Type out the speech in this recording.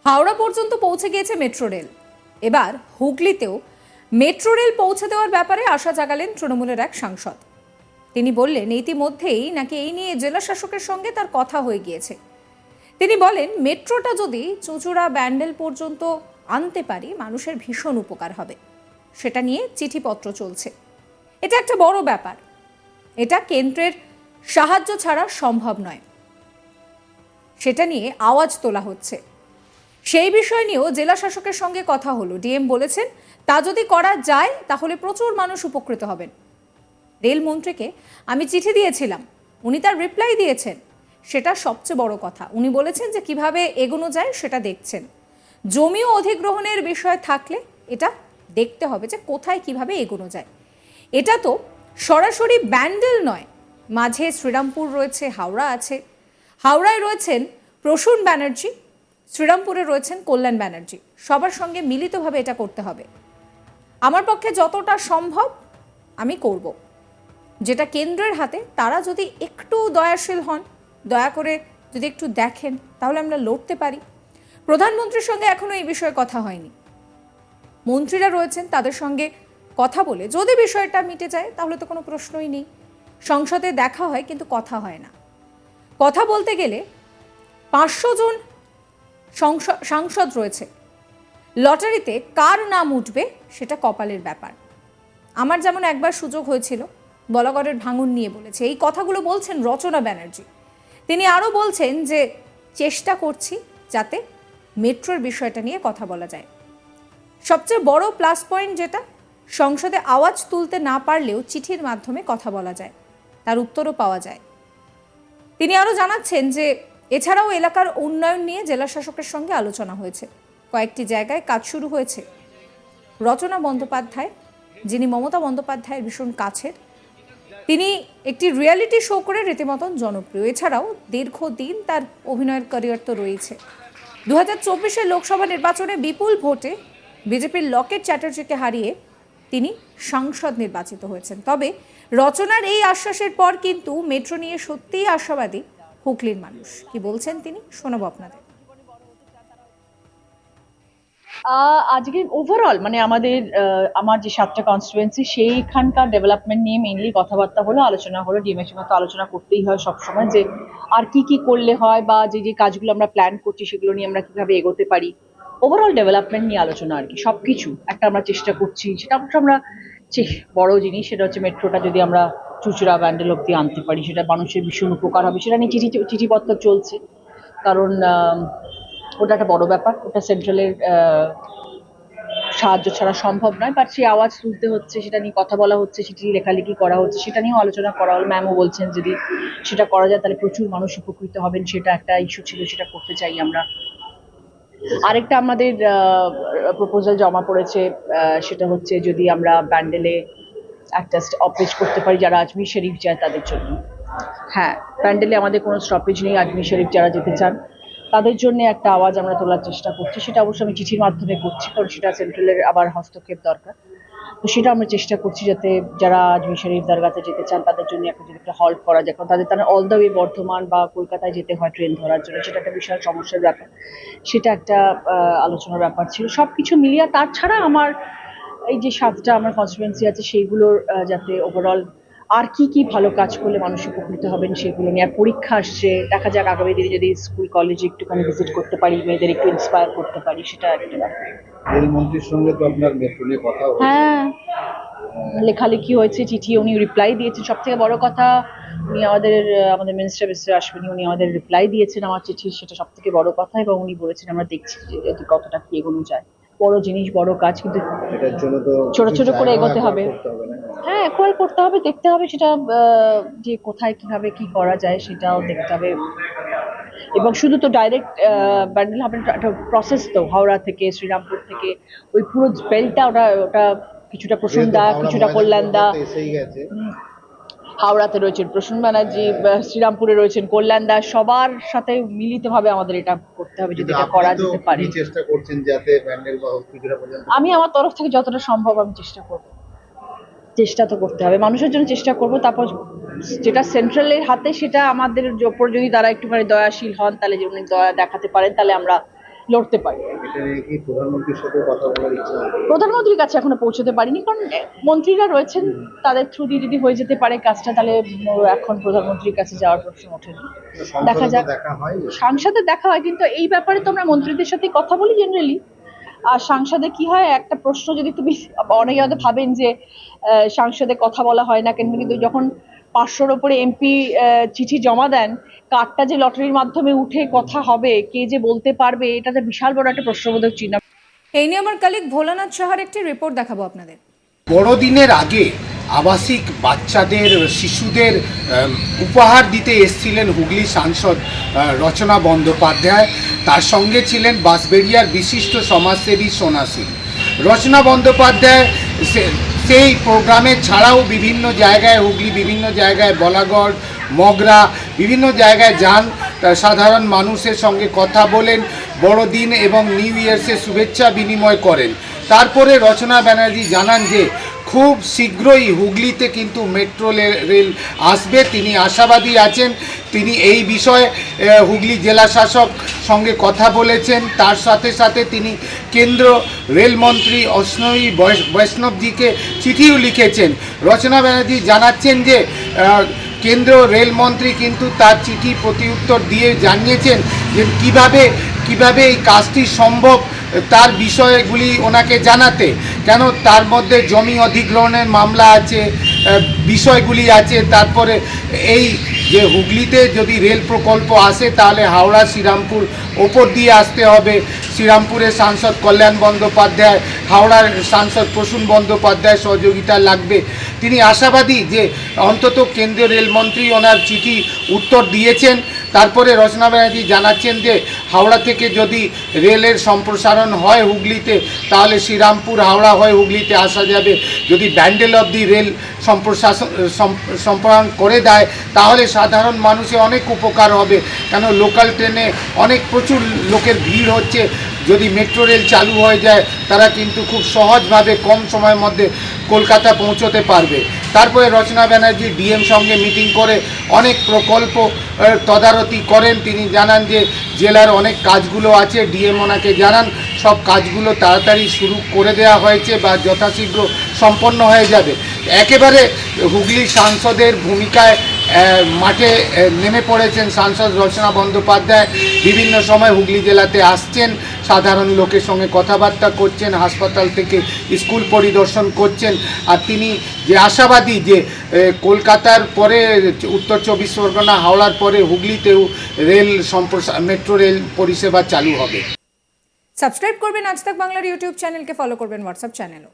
হাওড়া পর্যন্ত পৌঁছে গিয়েছে মেট্রো রেল। এবার হুগলিতেও মেট্রো রেল পৌঁছে দেওয়ার ব্যাপারে আশা জাগালেন তৃণমূলের এক সাংসদ। তিনি বললেন ইতিমধ্যেই নাকি এই নিয়ে জেলা শাসকের সঙ্গে তার কথা হয়ে গিয়েছে। তিনি বলেন মেট্রোটা যদি চুঁচুড়া ব্যান্ডেল পর্যন্ত আনতে পারি মানুষের ভীষণ উপকার হবে। সেটা নিয়ে চিঠিপত্র চলছে। এটা একটা বড় ব্যাপার, এটা কেন্দ্রের সাহায্য ছাড়া সম্ভব নয়, সেটা নিয়ে আওয়াজ তোলা হচ্ছে। সেই বিষয় নিয়েও জেলা শাসকের সঙ্গে কথা হলো। ডিএম বলেছেন তা যদি করা যায় তাহলে প্রচুর মানুষ উপকৃত হবেন। রেলমন্ত্রীকে আমি চিঠি দিয়েছিলাম, উনি তার রিপ্লাই দিয়েছেন, সেটা সবচেয়ে বড় কথা। উনি বলেছেন যে কিভাবে এগোনো যায় সেটা দেখছেন। জমি ও অধিগ্রহণের বিষয় থাকলে এটা দেখতে হবে যে কোথায় কিভাবে এগোনো যায়। এটা তো সরাসরি ব্যান্ডেল নয়, মাঝে শ্রীরামপুর রয়েছে, হাওড়া আছে। হাওড়ায় রয়েছেন প্রসূন ব্যানার্জি, শ্রীরামপুরে রয়েছেন কল্যাণ ব্যানার্জি। সবার সঙ্গে মিলিতভাবে এটা করতে হবে। আমার পক্ষে যতটা সম্ভব আমি করব। যেটা কেন্দ্রের হাতে, তারা যদি একটু দয়াশীল হন, দয়া করে যদি একটু দেখেন, তাহলে আমরা লড়তে পারি। প্রধানমন্ত্রীর সঙ্গে এখনো এই বিষয়ে কথা হয়নি। মন্ত্রীরা রয়েছেন, তাদের সঙ্গে কথা বলে যদি বিষয়টা মিটে যায় তাহলে তো কোনো প্রশ্নই নেই। সংসদে দেখা হয় কিন্তু কথা হয় না। কথা বলতে গেলে 500 জন সাংসদ রয়েছে। লটারিতে কার নাম উঠবে সেটা কপালের ব্যাপার। আমার যেমন একবার সুযোগ হয়েছিল, বলাগড়ের ভাঙন নিয়ে বলেছে। এই কথাগুলো বলছেন রচনা ব্যানার্জি। তিনি আরও বলছেন যে চেষ্টা করছি যাতে মেট্রোর বিষয়টা নিয়ে কথা বলা যায়। সবচেয়ে বড় প্লাস পয়েন্ট যেটা, সংসদে আওয়াজ তুলতে না পারলেও চিঠির মাধ্যমে কথা বলা যায়, তার উত্তরও পাওয়া যায়। তিনি আরও জানাচ্ছেন যে এছাড়াও এলাকার উন্নয়ন নিয়ে জেলা শাসকের সঙ্গে আলোচনা হয়েছে। কয়েকটি জায়গায় কাজ শুরু হয়েছে। রচনা বন্দ্যোপাধ্যায়, যিনি মমতা বন্দ্যোপাধ্যায়ের ভীষণ কাছের, তিনি একটি রিয়েলিটি শো করে রীতিমতন জনপ্রিয়। এছাড়াও দীর্ঘদিন তার অভিনয়ের ক্যারিয়ার তো রয়েছে। 2024 লোকসভা নির্বাচনে বিপুল ভোটে বিজেপির লকেট চ্যাটার্জিকে হারিয়ে তিনি সাংসদ নির্বাচিত হয়েছেন। তবে রচনার এই আশ্বাসের পর কিন্তু মেট্রো নিয়ে সত্যিই আশাবাদী হুগলির মানুষ। কি বলছেন তিনি, শোনাবো আপনাদের। আজকে ওভারঅল মানে আমার যে 7টা কনস্টিটুয়েন্সি সেইখানকার ডেভেলপমেন্ট নিয়ে মেইনলি কথাবার্তা হলো, আলোচনা হলো। ডিএমএর সঙ্গে তো আলোচনা করতেই হয় সবসময়, যে আর কি কি করলে হয় বা যে যে কাজগুলো আমরা প্ল্যান করছি সেগুলো নিয়ে আমরা কিভাবে এগোতে পারি। ওভারঅল ডেভেলপমেন্ট নিয়ে আলোচনা আর কি। সবকিছু একটা আমরা চেষ্টা করছি, সেটা অবশ্য আমরা বড় জিনিস, সেটা হচ্ছে মেট্রোটা যদি আমরা চুঁচুড়া ব্যান্ডেল অব্দি আনতে পারি সেটা মানুষের ভীষণ উপকার হবে। সেটা নিয়ে চিঠিপত্র চলছে, কারণ ওটা একটা বড় ব্যাপার। ওটা সেন্ট্রালের সাহায্য ছাড়া সম্ভব নয়, বাট সেই আওয়াজ তুলতে হচ্ছে, সেটা নিয়ে কথা বলা হচ্ছে, চিঠি লেখালেখি করা হচ্ছে, সেটা নিয়েও আলোচনা করা হল। ম্যামও বলছেন যদি সেটা করা যায় তাহলে প্রচুর মানুষ উপকৃত হবেন, সেটা একটা ইস্যু ছিল, সেটা করতে চাই আমরা। আরেকটা আমাদের প্রপোজাল জমা পড়েছে, সেটা হচ্ছে যদি আমরা ব্যান্ডেলে একটা স্টপেজ করতে পারি যারা আজমির শরীফ যায় তাদের জন্য। হ্যাঁ, ব্যান্ডেলে আমাদের কোনো স্টপেজ নেই, আজমির শরীফ যারা যেতে চান তাদের জন্য একটা আওয়াজ আমরা তোলার চেষ্টা করছি। সেটা অবশ্য আমি চিঠির মাধ্যমে করছি, কারণ সেটা সেন্ট্রালের আবার হস্তক্ষেপ দরকার। তো সেটা আমরা চেষ্টা করছি যাতে যারা আজমির শরীফ দরগাতে যেতে চান তাদের জন্য একটা হল্ট করা যায়, কারণ তারা অল দ্য ওয়ে বর্ধমান বা কলকাতায় যেতে হয় ট্রেন ধরার জন্য, সেটা একটা বিশাল সমস্যার ব্যাপার। সেটা একটা আলোচনার ব্যাপার ছিল। সবকিছু মিলিয়ে তার ছাড়া আমার এই যে 7টা আমার কনস্টিটুয়েন্সি আছে সেইগুলোর যাতে ওভারঅল আর কি কি ভালো কাজ করলে মানুষ উপকৃত হবেন সেগুলো নিয়ে। আর পরীক্ষা আসছে, দেখা যাক আগামী দিনে যদি স্কুল কলেজে একটুখানি ভিজিট করতে পারি, মেয়েদের একটু ইন্সপায়ার করতে পারি, সেটা একটা ব্যাপার। রেলমন্ত্রীর সঙ্গে তো আপনার মেট্রো নিয়ে কথা হয়েছে। হ্যাঁ, লেখালেখি হয়েছে, চিঠি উনি রিপ্লাই দিয়েছেন। সব থেকে বড় কথা, উনি আমাদের মিনিস্টার আসবেন, উনি আমাদের রিপ্লাই দিয়েছেন আমার চিঠি, সেটা সব থেকে বড় কথা। এবং উনি বলেছেন আমরা দেখছি যে কতটা কি এগোনো যায়। বড় জিনিস, বড় কাজ, কিন্তু এটার জন্য তো ছোট ছোট করে এগোতে হবে। না? হ্যাঁ, একবার করতে হবে, দেখতে হবে সেটা যে কোথায় কিভাবে কি করা যায় সেটাও দেখতে হবে। এবং শুধু তো ডাইরেক্ট ব্যান্ডেল হবে, একটা প্রসেস তো, হাওড়া থেকে শ্রীরামপুর থেকে ওই পুরো বেলটা, ওটা কিছুটা প্রসূনদা, কিছুটা কল্যাণদা, হাওড়াতে রয়েছেন প্রসূন ব্যানার্জি, শ্রীরামপুরে রয়েছেন কল্যাণদা, সবার সাথে মিলিতভাবে আমাদের এটা করতে হবে যদি এটা করা যেতে পারে। চেষ্টা করছেন যাতে ব্যান্ডেল বা হসপিটাল পর্যন্ত। আমি আমার তরফ থেকে যতটা সম্ভব আমি চেষ্টা করব, চেষ্টা তো করতে হবে, মানুষের জন্য চেষ্টা করব। তারপর যেটা সেন্ট্রালের হাতে সেটা আমাদের ওপর যদি তারা একটুখানি দয়াশীল হন, তাহলে যেমন দয়া দেখাতে পারেন, তাহলে আমরা লড়তে পারি। এটা নিয়ে কি প্রধানমন্ত্রীর সাথে কথা বলার ইচ্ছা আছে? প্রধানমন্ত্রীর কাছে এখনো পৌঁছতে পারিনি, কারণ মন্ত্রীরা রয়েছেন, তাদের থ্রু দিয়ে যদি হয়ে যেতে পারে কাজটা, তাহলে এখন প্রধানমন্ত্রীর কাছে যাওয়ার প্রশ্ন ওঠেনি। দেখা সংসদে যাক। তো দেখা হয় সাংসদে দেখা হয়, কিন্তু এই ব্যাপারে তো আমরা মন্ত্রীদের সাথে কথা বলি জেনারেলি। আর সাংসদে কি হয়, একটা প্রশ্ন যদি তুমি, অনেকে হয়তো ভাবেন যে সাংসদে কথা বলা হয় না কেন, কিন্তু যখন 500-র ওপরে এমপি চিঠি জমা দেন, কার্ডটা যে লটারির মাধ্যমে উঠে কথা হবে, কে যে বলতে পারবে, এটা যে বিশাল বড় একটা প্রশ্নবোধক চিহ্ন। এই নিয়ে আমার কালিক ভোলানাথ সাহার একটি রিপোর্ট দেখাবো আপনাদের। বড়দিনের আগে আবাসিক বাচ্চাদের শিশুদের উপহার দিতে এসেছিলেন হুগলি সাংসদ রচনা বন্দ্যোপাধ্যায়। তার সঙ্গে ছিলেন বাঁশবেড়িয়ার বিশিষ্ট সমাজসেবী সোনা সিং। রচনা বন্দ্যোপাধ্যায় সেই প্রোগ্রামে ছাড়াও বিভিন্ন জায়গায়, হুগলি বিভিন্ন জায়গায়, বলাগড়, মগরা, বিভিন্ন জায়গায় যান, সাধারণ মানুষের সঙ্গে কথা বলেন, বড়দিন এবং নিউ ইয়ার্সের শুভেচ্ছা বিনিময় করেন। তারপরে রচনা ব্যানার্জি জানান যে খুব শীঘ্রই হুগলিতে কিন্তু মেট্রো রেল আসবে। তিনি আশাবাদী আছেন। তিনি এই বিষয়ে হুগলি জেলা শাসক সঙ্গে কথা বলেছেন। তার সাথে সাথে তিনি কেন্দ্র রেলমন্ত্রী অশ্বিনী বৈষ্ণবজিকে চিঠিও লিখেছেন। রচনা ব্যানার্জি জানাচ্ছেন যে কেন্দ্র রেলমন্ত্রী কিন্তু তার চিঠি প্রতিউত্তর দিয়ে জানিয়েছেন যে কিভাবে এই কাজটি সম্ভব, তার বিষয়গুলি ওনাকে জানাতে। কেন, তার মধ্যে জমি অধিগ্রহণের মামলা আছে, বিষয়গুলি আছে। তারপরে এই যে হুগলিতে যদি রেল প্রকল্প আসে তাহলে হাওড়া শ্রীরামপুর ওপর দিয়ে আসতে হবে। শ্রীরামপুরের সাংসদ কল্যাণ বন্দ্যোপাধ্যায়, হাওড়ার সাংসদ প্রসূন বন্দ্যোপাধ্যায় সহযোগিতা লাগবে। তিনি আশাবাদী যে অন্তত কেন্দ্রীয় রেলমন্ত্রী ওনার চিঠি উত্তর দিয়েছেন। তারপরে রচনা ব্যানার্জি জানাচ্ছেন যে হাওড়া থেকে যদি রেলের সম্প্রসারণ হয় হুগলিতে, তাহলে শ্রীরামপুর হাওড়া হয়ে হুগলিতে আসা যাবে। যদি ব্যান্ডেল অবধি রেল সম্প্রসারণ করে দেয় তাহলে সাধারণ মানুষের অনেক উপকার হবে। কেন, লোকাল ট্রেনে প্রচুর লোকের ভিড় হচ্ছে। যদি মেট্রো রেল চালু হয়ে যায় তারা কিন্তু খুব সহজভাবে কম সময়ের মধ্যে কলকাতা পৌঁছতে পারবে। তারপরে রচনা ব্যানার্জি ডিএম সঙ্গে মিটিং করে অনেক প্রকল্প তদারকি করেন। তিনি জানান যে জেলার অনেক কাজগুলো আছে, ডিএম ওনাকে জানান সব কাজগুলো তাড়াতাড়ি শুরু করে দেওয়া হয়েছে বা যথাশীঘ্র সম্পন্ন হয়ে যাবে। একেবারে হুগলি সাংসদের ভূমিকায় মাঠে নেমে পড়েছেন সাংসদ রচনা বন্দ্যোপাধ্যায়। বিভিন্ন সময় হুগলি জেলাতে আসছেন, সাধারণ লোকের সঙ্গে কথাবার্তা করছেন, হাসপাতাল থেকে স্কুল পরিদর্শন করছেন। আর তিনি যে আশাবাদী যে কলকাতার পরে উত্তর 24 পরগনা, হাওড়ার পরে হুগলিতেও মেট্রো রেল পরিষেবা চালু হবে। সাবস্ক্রাইব করবেন আজ তাক বাংলার ইউটিউব চ্যানেলকে, ফলো করবেন হোয়াটসঅ্যাপ চ্যানেলও।